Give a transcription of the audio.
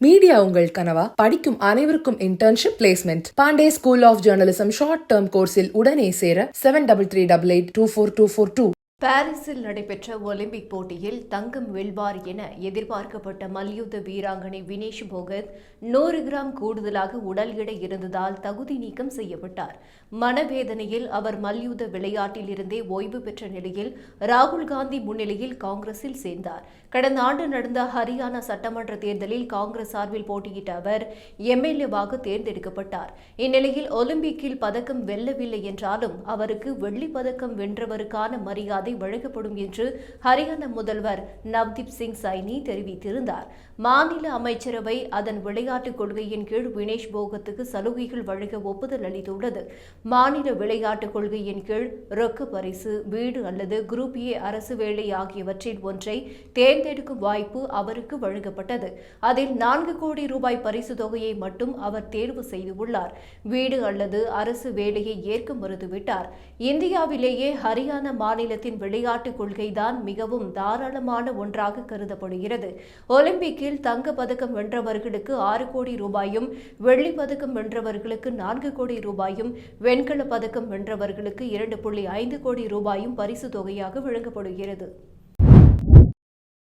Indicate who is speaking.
Speaker 1: Media உங்கள் கனவா? படிக்கும் அனைவருக்கும் internship placement. Pandey school of journalism short term கோர்ஸில் உடனே சேர 7338824242.
Speaker 2: பாரிஸில் நடைபெற்ற ஒலிம்பிக் போட்டியில் தங்கம் வெல்வார் என எதிர்பார்க்கப்பட்ட மல்யுத்த வீராங்கனை வினேஷ் போகத் 100 கிராம் கூடுதலாக உடல் எடை இருந்ததால் தகுதி நீக்கம் செய்யப்பட்டார். மனவேதனையில் அவர் மல்யுத்த விளையாட்டில் இருந்தே ஓய்வு பெற்ற நிலையில் ராகுல் காந்தி முன்னிலையில் காங்கிரஸில் சேர்ந்தார். கடந்த ஆண்டு நடந்த ஹரியானா சட்டமன்ற தேர்தலில் காங்கிரஸ் சார்பில் போட்டியிட்ட அவர் எம்எல்ஏவாக தேர்ந்தெடுக்கப்பட்டார். இந்நிலையில் ஒலிம்பிக்கில் பதக்கம் வெல்லவில்லை என்றாலும் அவருக்கு வெள்ளிப் பதக்கம் வென்றவருக்கான மரியாதை வழங்கப்படும் என்று ஹரியானா முதல்வர் நவ்தீப் சிங் சைனி தெரிவித்திருந்தார். மாநில அமைச்சரவை அதன் விளையாட்டுக் கொள்கையின் கீழ் வினேஷ் போகத்துக்கு சலுகைகள் வழங்க ஒப்புதல் அளித்துள்ளது. மாநில விளையாட்டுக் கொள்கையின் கீழ் ரொக்க பரிசு, வீடு அல்லது குரூப் ஏ அரசு வேலை ஆகியவற்றில் ஒன்றை தேர்ந்தெடுக்கும் வாய்ப்பு அவருக்கு வழங்கப்பட்டது. அதில் 4 கோடி ரூபாய் பரிசு தொகையை மட்டும் அவர் தேர்வு செய்துள்ளார். வீடு அல்லது அரசு வேலையை ஏற்க மறுத்துவிட்டார். இந்தியாவிலேயே ஹரியானா மாநிலத்தின் விளையாட்டுக் கொள்கைதான் மிகவும் தாராளமான ஒன்றாக கருதப்படுகிறது. ஒலிம்பிக்கில் தங்க பதக்கம் வென்றவர்களுக்கு 6 கோடி ரூபாயும், வெள்ளி பதக்கம் வென்றவர்களுக்கு 4 கோடி ரூபாயும், வெண்கல பதக்கம் வென்றவர்களுக்கு 2.5 கோடி ரூபாயும் பரிசு தொகையாக வழங்கப்படுகிறது.